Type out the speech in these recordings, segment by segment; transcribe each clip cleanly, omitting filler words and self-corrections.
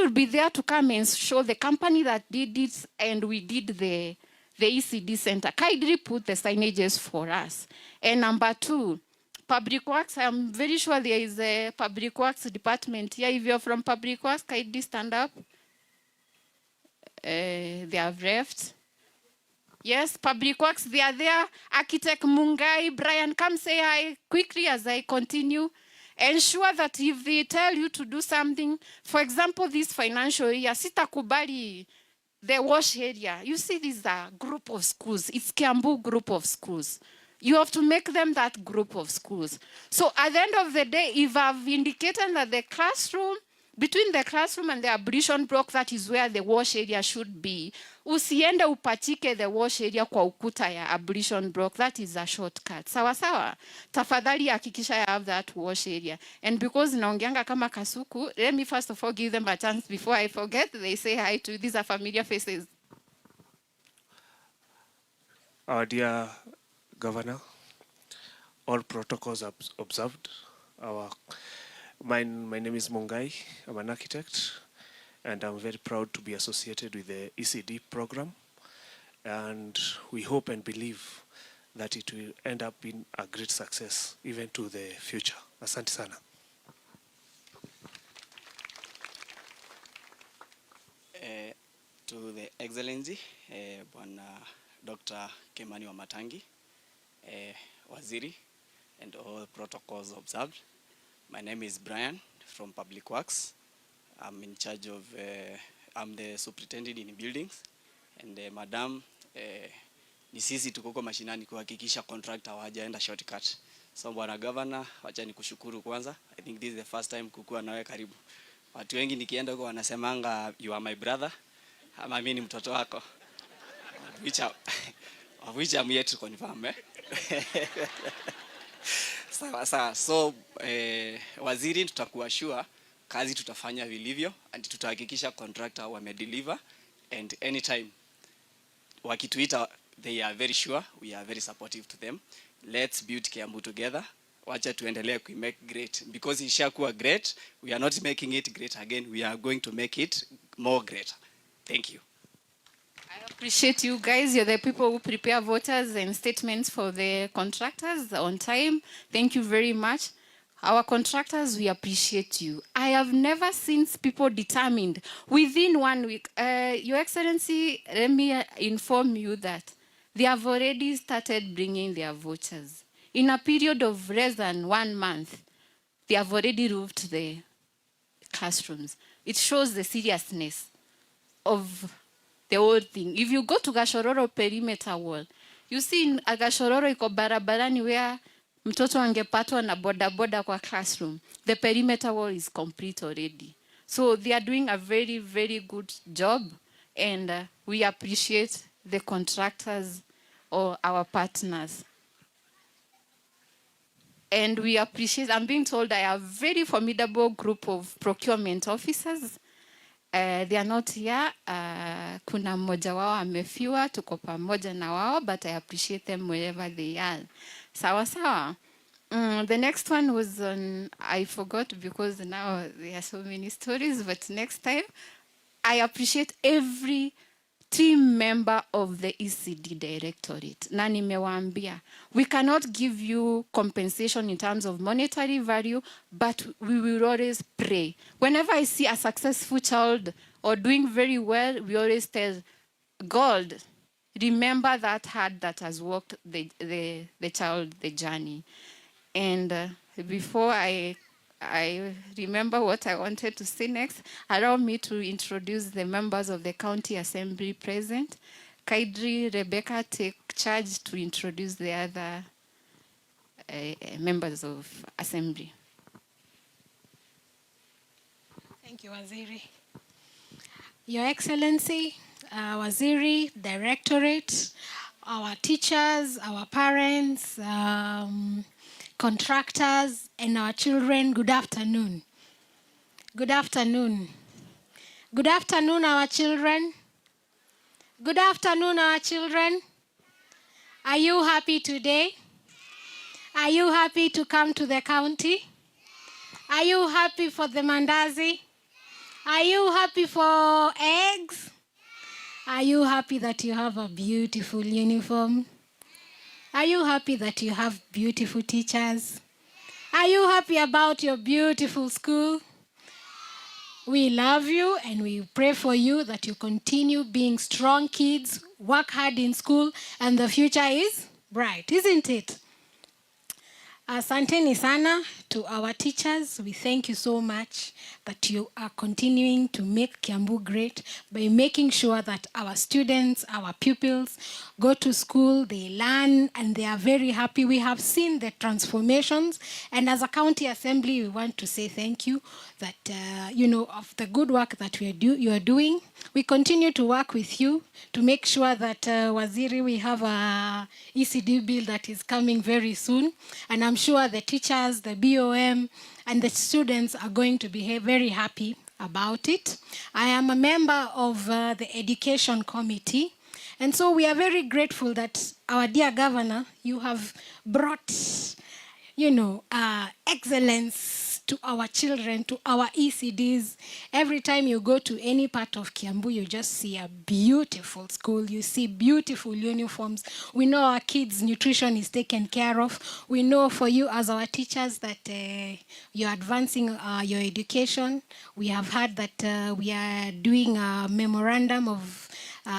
will be there to come and show the company that did it, and we did the ECD center. Kindly put the signages for us. And number 2, Public Works. I'm very sure there is a Public Works department here. If you're from Public Works, kindly stand up. They have left. Yes, Public Works, they are there. Architect Mungai, Brian, come say hi quickly as I continue. Ensure that if they tell you to do something, for example, this financial year, sitakubali the wash area. You see, this is a group of schools. It's KIAMBU group of schools. You have to make them that group of schools. So at the end of the day, if I've indicated that the classroom, between the classroom and the ablution block, that is where the wash area should be. Usiende upachike the wash area kwa ukuta ya ablution block. That is a shortcut. Sawa sawa. Tafadhali hakikisha I have that wash area. And because naongeanga kama Kasuku, let me first of all give them a chance before I forget. They say hi to you. These are familiar faces. Our dear Governor, all protocols observed. My name is Mungai. I'm an architect, and I'm very proud to be associated with the ECD program. And we hope and believe that it will end up being a great success, even to the future. Asante sana. To the Excellency, Bwana Dr. Kimani Wamatangi, Waziri, and all protocols observed. My name is Brian from Public Works. I'm in charge of, I'm the superintendent in buildings. And Madam, ni sisi tuko mashinani kuhakikisha contractor hawajaenda shortcut. So Bwana Governor, wacha nikushukuru kwanza. I think this is the first time kukua nawe karibu. Watu wengi nikienda huko wanasemanga you are my brother, ama mimi ni mtoto wako. Which I'm yet to confirm. Sawa. So waziri, tutakuwa sure kazi tutafanya vilivyo, and tutahakikisha contractor wamedeliver, and anytime wakituita they are very sure we are very supportive to them. Let's build KIAMBU together. Wacha tuendelee ku make great, because ishakuwa great. We are not making it great again. We are going to make it more great. Thank you. I appreciate you guys. You're the people who prepare voters and statements for the contractors on time. Thank you very much. Our contractors, we appreciate you. I have never seen people determined within 1 week. Your Excellency, let me inform you that they have already started bringing their vouchers. In a period of less than 1 month, they have already roofed the classrooms. It shows the seriousness of the whole thing. If you go to Gashororo perimeter wall, you see in Gashororo iko barabarani where mtoto angepatwa na boda kwa classroom. The perimeter wall is complete already. So they are doing a very, very good job, and we appreciate the contractors or our partners. And we appreciate, I'm being told I have a very formidable group of procurement officers. They are not here. Kuna mmoja wao amefiwa, tuko pamoja na wao, but I appreciate them wherever they are. Sawa. The next one was on, I forgot because now there are so many stories, but next time, I appreciate every team member of the ECD Directorate. Na nimewaambia, we cannot give you compensation in terms of monetary value, but we will always pray. Whenever I see a successful child or doing very well, we always tell God, remember that heart that has walked the child, the journey. And before I remember what I wanted to say next, allow me to introduce the members of the County Assembly present. Kaidri, Rebecca, take charge to introduce the other members of Assembly. Thank you, Waziri. Your Excellency, Waziri, Directorate, our teachers, our parents, contractors, and our children, good afternoon. Good afternoon. Good afternoon, our children. Good afternoon, our children. Are you happy today? Are you happy to come to the county? Are you happy for the mandazi? Are you happy for eggs? Are you happy that you have a beautiful uniform? Are you happy that you have beautiful teachers? Are you happy about your beautiful school? We love you and we pray for you that you continue being strong kids, work hard in school, and the future is bright, isn't it? Asanteni sana to our teachers. We thank you so much that you are continuing to make Kiambu great by making sure that our students, our pupils go to school, they learn, and they are very happy. We have seen the transformations, and as a county assembly, we want to say thank you that, of the good work that you are doing. We continue to work with you to make sure that, Waziri, we have a ECD bill that is coming very soon, and I'm sure the teachers, the BOM, and the students are going to be very happy about it. I am a member of the Education Committee, and so we are very grateful that our dear governor, you have brought, excellence to our children, to our ECDs. Every time you go to any part of Kiambu, you just see a beautiful school. You see beautiful uniforms. We know our kids' nutrition is taken care of. We know for you as our teachers that you're advancing your education. We have heard that we are doing a memorandum of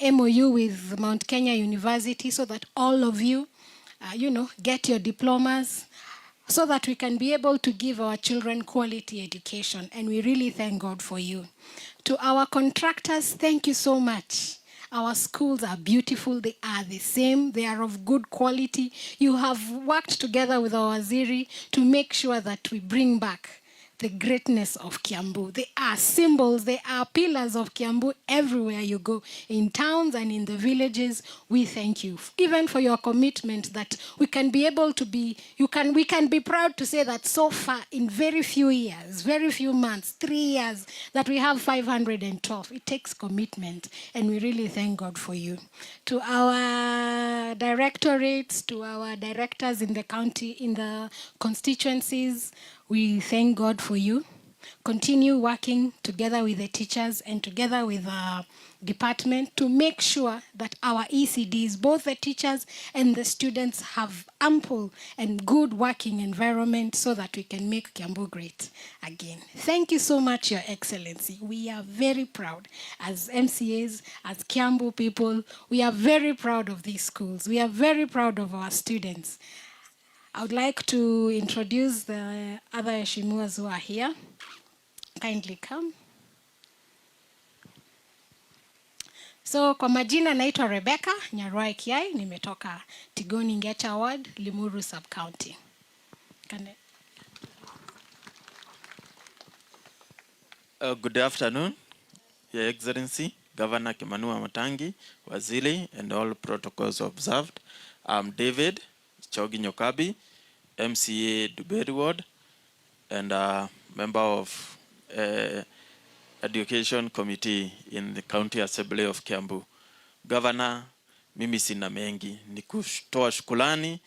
MOU with Mount Kenya University so that all of you, get your diplomas, so that we can be able to give our children quality education. And we really thank God for you. To our contractors, thank you so much. Our schools are beautiful. They are the same. They are of good quality. You have worked together with our Waziri to make sure that we bring back the greatness of Kiambu. They are symbols, they are pillars of Kiambu everywhere you go, in towns and in the villages. We thank you, even for your commitment that we can be able to be, we can be proud to say that so far in very few years, very few months, 3 years, that we have 512. It takes commitment, and we really thank God for you. To our directorates, to our directors in the county, in the constituencies, we thank God for you. Continue working together with the teachers and together with the department to make sure that our ECDs, both the teachers and the students, have ample and good working environment so that we can make Kiambu great again. Thank you so much, Your Excellency. We are very proud as MCAs, as Kiambu people. We are very proud of these schools. We are very proud of our students. I would like to introduce the other Yeshimuas who are here. Kindly come. So, kwa majina naitwa Rebecca Nyarwai Kiai, nimetoka Tigoni Ngecha Ward, Limuru Sub-County. Good afternoon, Your Excellency, Governor Kimani wa Matangi, Waziri, and all protocols observed. I'm David Chogi Nyokabi, MCA Duberi Ward, and a member of Education Committee in the County Assembly of Kiambu. Governor, mimi sina mengi, ni kutoa shukrani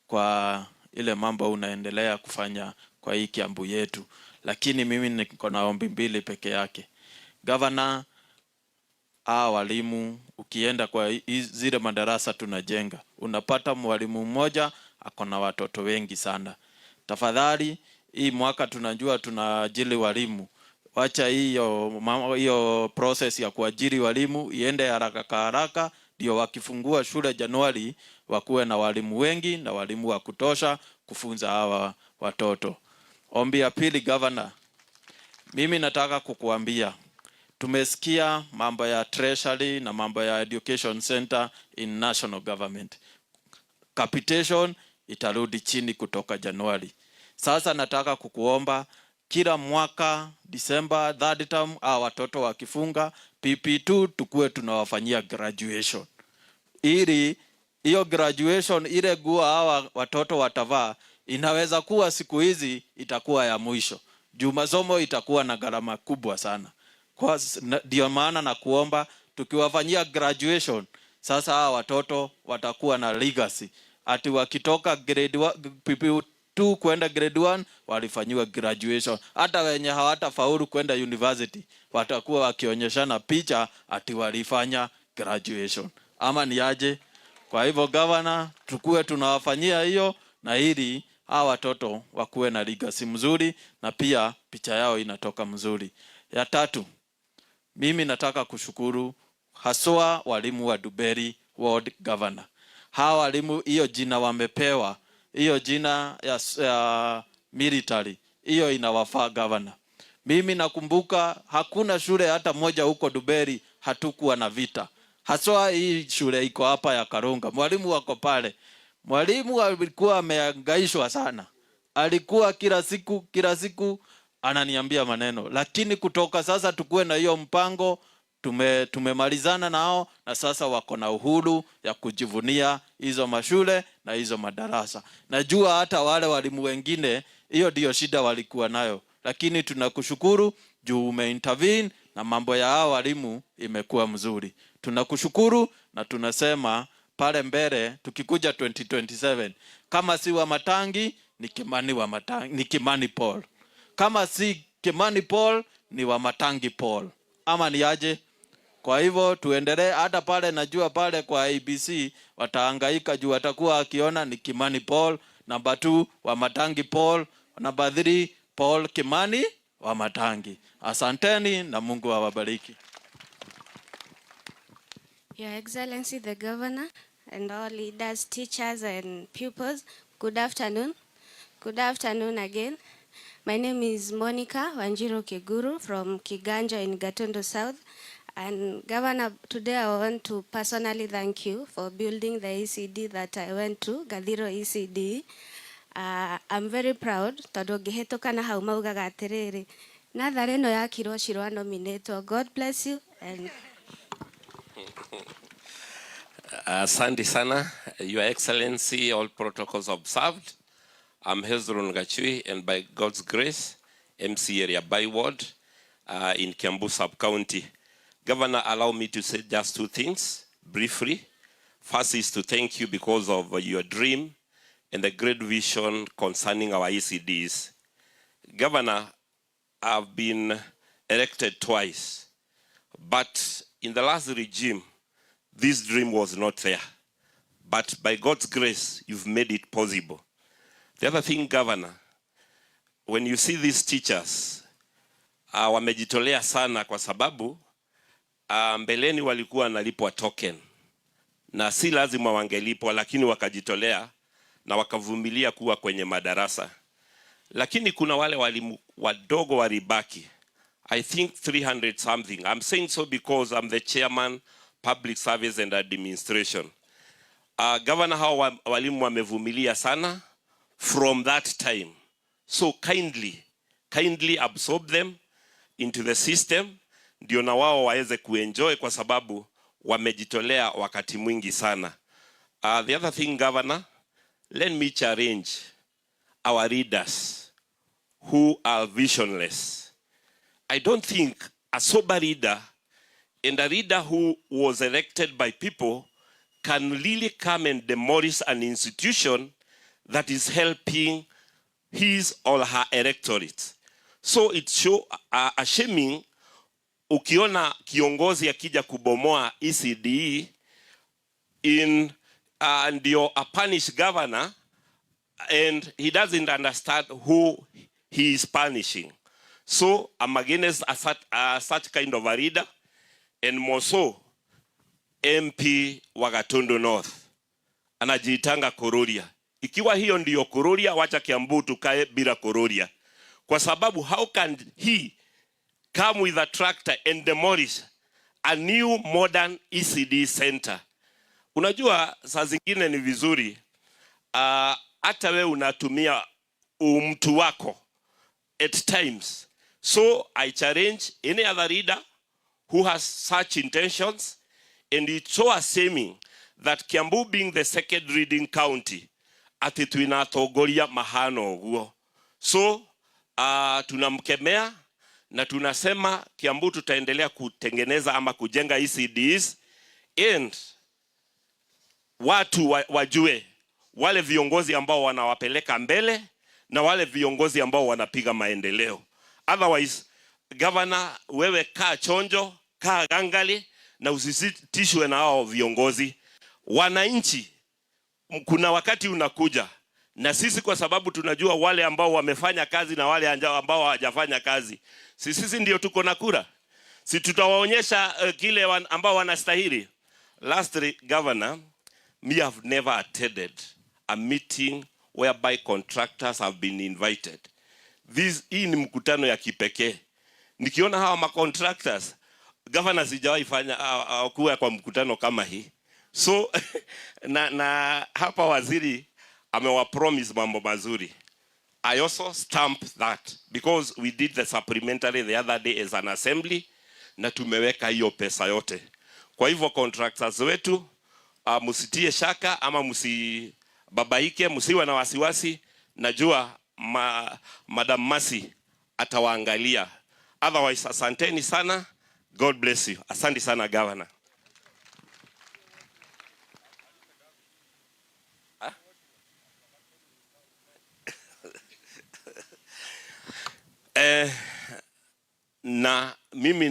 kwa ile mambo unaendelea kufanya kwa hii Kiambu yetu, lakini mimi niko na ombi mbili peke yake. Governor, walimu, ukienda kwa zile madarasa tunajenga, unapata mwalimu mmoja akona watoto wengi sana. Tafadhali, hii mwaka tunajua tunaajiri walimu. Wacha hiyo process ya kuajiri walimu iende haraka ndio wakifungua shule Januari wakuwe na walimu wengi na walimu wa kutosha kufunza hawa watoto. Ombi ya pili, Governor, mimi nataka kukuambia, tumesikia mambo ya treasury na mambo ya education center in national government. Capitation itarudi chini kutoka Januari. Sasa nataka kukuomba, kila mwaka December 3rd term watoto wakifunga PP2 tukue tunawafanyia graduation. Ili hiyo graduation ile nguo hawa watoto watavaa inaweza kuwa siku hizi itakuwa ya mwisho. Juu masomo itakuwa na gharama kubwa sana. Kwa ndio maana na kuomba tukiwafanyia graduation, sasa hawa watoto watakuwa na legacy. Ati wakitoka grade PP2 2 kwenda grade 1 walifanyiwa graduation. Hata wenye hawatafaulu kwenda university watakuwa wakionyeshana picha ati walifanya graduation. Ama ni aje? Kwa hivyo governor, tukue tunawafanyia hiyo, na ili hawa watoto wakuwe na legacy mzuri na pia picha yao inatoka mzuri. Ya 3, mimi nataka kushukuru haswa walimu wa Duberi Ward Governor. Hawa walimu hiyo jina wamepewa, hiyo jina ya military, hiyo inawafaa governor. Mimi nakumbuka hakuna shule hata moja huko Duberi hatukuwa na vita. Haswa hii shule iko hapa ya Karunga. Mwalimu wako pale. Mwalimu alikuwa amehangaishwa sana. Alikuwa kila siku ananiambia maneno. Lakini kutoka sasa tukue na hiyo mpango, tumemalizana nao, na sasa wako na uhuru ya kujivunia hizo mashule na hizo madarasa. Najua hata wale walimu wengine hiyo ndio shida walikuwa nayo. Lakini tunakushukuru juu umeintervene na mambo ya hao walimu imekuwa mzuri. Tunakushukuru na tunasema pale mbele tukikuja 2027 kama si wa Matangi ni Kimani wa Matangi, ni Kimani Paul. Kama si Kimani Paul ni wa Matangi Paul. Ama ni aje? Kwa hivyo tuendelee. Hata pale najua pale kwa ABC watahangaika juu watakuwa akiona ni Kimani Paul, number 2 wa Matangi Paul, number 3 Paul Kimani wa Matangi. Asanteni na Mungu awabariki. Your Excellency the Governor and all leaders, teachers and pupils, good afternoon. Good afternoon again. My name is Monica Wanjiro Kiguru from Kiganja in Gatundu South. And Governor, today I want to personally thank you for building the ECD that I went to, Gadiro ECD. I'm very proud. Todo gihetoka na haumaugaga atiriri. Na thareno ya kiro shirwa nominator. God bless you and Asante sana, Your Excellency, all protocols observed. I'm Hezron Gachui, and by God's grace, MC area by ward in KIAMBU sub-county. Governor, allow me to say just 2 things briefly. First is to thank you because of your dream and the great vision concerning our ECDs. Governor, I've been elected twice, but in the last regime, this dream was not there. But by God's grace, you've made it possible. The other thing, Governor, when you see these teachers, wamejitolea sana kwa sababu mbeleni walikuwa nalipwa token. Na si lazima wangelipwa, lakini wakajitolea na wakavumilia kuwa kwenye madarasa. Lakini kuna wale walimu wadogo walibaki. I think 300 something. I'm saying so because I'm the chairman, Public Service and Administration. Governor, hao walimu wamevumilia sana from that time. So kindly absorb them into the system, ndio na wao waweze kuenjoy kwa sababu wamejitolea wakati mwingi sana. The other thing, Governor, let me challenge our leaders who are visionless. I don't think a sober leader and a leader who was elected by people can really come and demolish an institution that is helping his or her electorate. So it's a shaming ukiona kiongozi akija kubomoa ECDE and you're a punished governor and he doesn't understand who he is punishing. So I'm against such kind of a leader, and more so MP wa Gatundu North anajiitanga KURURIA. Ikiwa hiyo ndiyo KURURIA, wacha KIAMBU tukae bila KURURIA. Kwa sababu how can he come with a tractor and demolish a new modern ECD center? Unajua saa zingine ni vizuri hata wewe unatumia mtu wako at times. So I challenge any other leader who has such intentions, and it's so assuming that KIAMBU being the second reading county ati tunatongoria mahano guo. So tunamkemea na tunasema KIAMBU tutaendelea kutengeneza ama kujenga ECDs, and watu wajue wale viongozi ambao wanawapeleka mbele na wale viongozi ambao wanapiga maendeleo. Otherwise, governor, wewe kaa chonjo, kaa gangali na usisitishwe na hao viongozi. Wananchi, kuna wakati unakuja na sisi, kwa sababu tunajua wale ambao wamefanya kazi na wale ambao hawajafanya kazi, sisi ndio tuko na kura. Si tutawaonyesha kile ambao wanastahili. Lastly, Governor, me have never attended a meeting whereby contractors have been invited. Hii ni mkutano ya kipekee. Nikiona hawa ma contractors, Governor sijawahi fanya kuwa kwa mkutano kama hii. So na hapa waziri amewapromise mambo mazuri. I also stamp that because we did the supplementary the other day as an assembly na tumeweka hiyo pesa yote. Kwa hivyo contractors wetu msitie shaka ama msibabaike, msiwe na wasiwasi. Najua Madam Masi atawaangalia. Otherwise, asanteni sana. God bless you. Asante sana Governor. Na mimi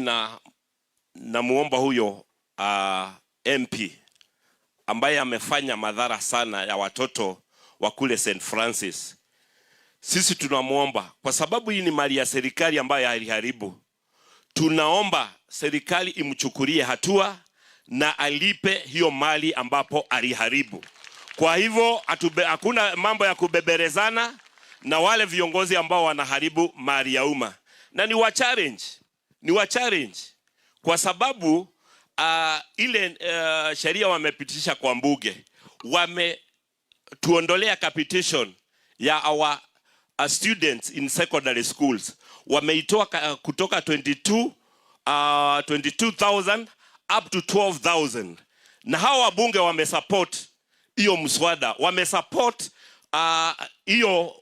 na muomba huyo MP ambaye amefanya madhara sana ya watoto wa kule St. Francis. Sisi tunamuomba kwa sababu hii ni mali ya serikali ambayo aliharibu. Tunaomba serikali imchukulie hatua na alipe hiyo mali ambapo aliharibu. Kwa hivyo hakuna mambo ya kubeberezana na wale viongozi ambao wanaharibu mali ya umma. Na ni wa challenge kwa sababu ile sheria wamepitisha kwa mbunge, tuondolea capitation ya our students in secondary schools. Wameitoa kutoka 22,000 up to 12,000. Na hawa wabunge wamesupport hiyo mswada, wamesupport hiyo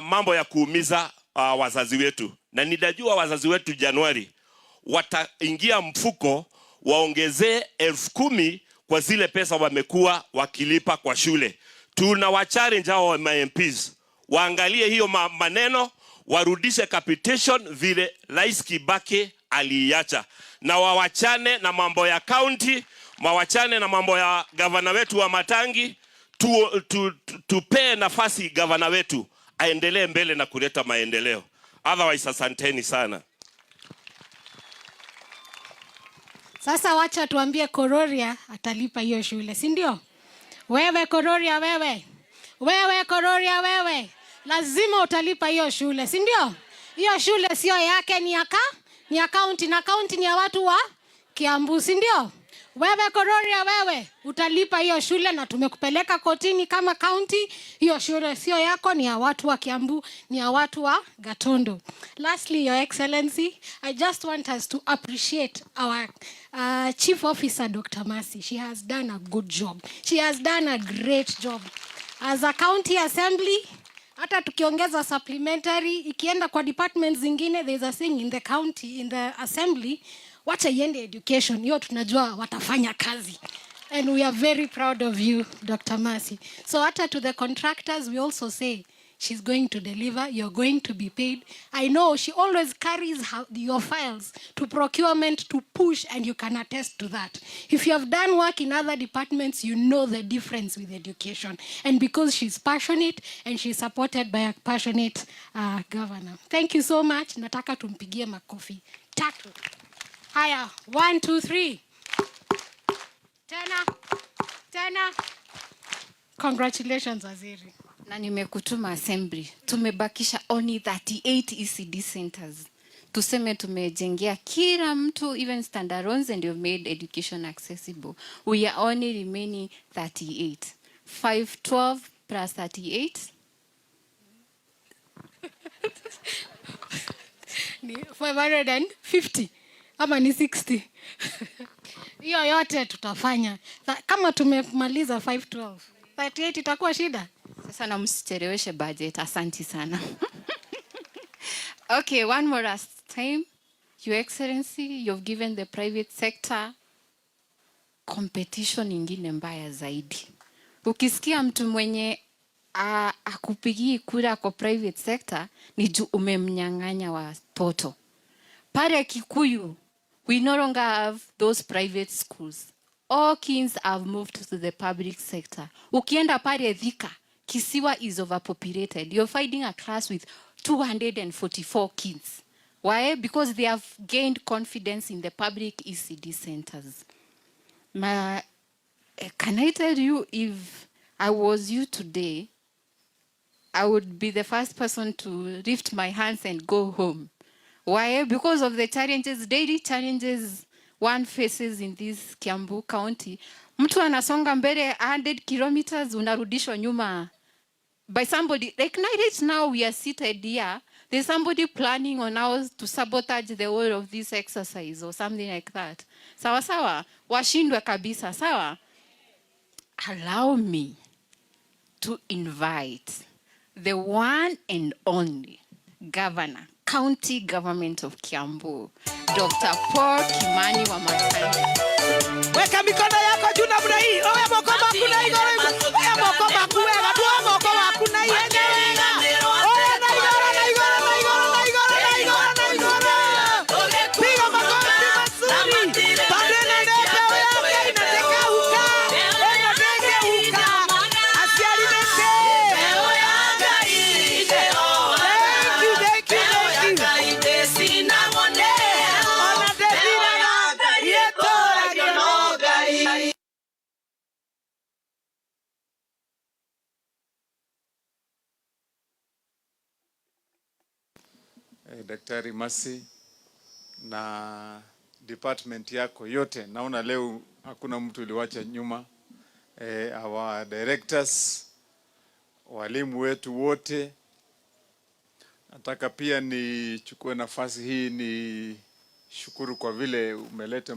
mambo ya kuumiza wazazi wetu. Na ninajua wazazi wetu Januari wataingia mfuko waongezee 10,000 kwa zile pesa wamekuwa wakilipa kwa shule. Tunawachallenge hao MPs waangalie hiyo maneno, warudishe capitation vile Rais Kibaki aliacha, na wawachane na mambo ya county, wawachane na mambo ya gavana wetu wa Matangi. Tupe nafasi gavana wetu aendelee mbele na kuleta maendeleo. Otherwise, asanteni sana. Sasa wacha tuambie KURURIA atalipa hiyo shule, si ndio? Wewe KURURIA, wewe KURURIA, wewe lazima utalipa hiyo shule, si ndio? Hiyo shule sio yake, ni ya county, na county ni ya watu wa Kiambu, si ndio? Wewe KURURIA, wewe utalipa hiyo shule na tumekupeleka kotini kama county. Hiyo shule sio yako, ni ya watu wa Kiambu, ni ya watu wa Gatondo. Lastly, Your Excellency, I just want us to appreciate our Chief Officer Dr. Masi. She has done a good job. She has done a great job. As a county assembly, hata tukiongeza supplementary, ikienda kwa departments zingine, there's a thing in the county, in the assembly, wacha iende education. Hiyo tunajua watafanya kazi. And we are very proud of you, Dr. Masi. So hata to the contractors, we also say, she's going to deliver, you're going to be paid. I know she always carries your files to procurement to push, and you can attest to that. If you have done work in other departments, you know the difference with education. And because she's passionate and she's supported by a passionate governor. Thank you so much. Nataka tumpigie makofi. Tatu. Haya, 1, 2, 3. Tena. Congratulations, Waziri. Na nimekutuma assembly. Tumebakisha only 38 ECD centers. Tuseme tumejengea kila mtu, even standalones, and you've made education accessible. We are only remaining 38. 512 plus 38. Ni 550. Ama ni 60. Hiyo yote tutafanya. Kama tumemaliza 512. 38 itakuwa shida. Sasa na msicheleweshe budget. Asante sana. Okay, one more last time. Your Excellency, you've given the private sector competition ingine mbaya zaidi. Ukisikia mtu mwenye akupigii kura kwa private sector ni juu umemnyang'anya watoto. Pale Kikuyu, we no longer have those private schools. All kids have moved to the public sector. Ukienda pale Thika, Kisiwa is overpopulated. You're finding a class with 244 kids. Why? Because they have gained confidence in the public ECD centers. Can I tell you, if I was you today, I would be the first person to lift my hands and go home. Why? Because of the challenges, daily challenges one faces in this Kiambu County. Mtu anasonga mbele 100 kilometers, unarudishwa nyuma by somebody. Like right now we are seated here, there's somebody planning on how to sabotage the whole of this exercise or something like that. Sawa sawa, washindwe kabisa, sawa? Allow me to invite the one and only governor, county government of Kiambu, Dr. Paul Kimani wa Matangi. Weka mikono yako juu na bura hii. Oya moko makuna hii. Oya moko makuwega. Dua moko makuna hii. Oya na igora, na igora, na igora, na igora, na igora, na igora. Piga makofi mazuri. Padele neke oya inateka huka. Inateke huka. Asiali neke. Thank you. Daktari Masi na department yako yote, naona leo hakuna mtu uliwacha nyuma. Our directors, walimu wetu wote, nataka pia nichukue nafasi hii ni shukuru kwa vile umeleta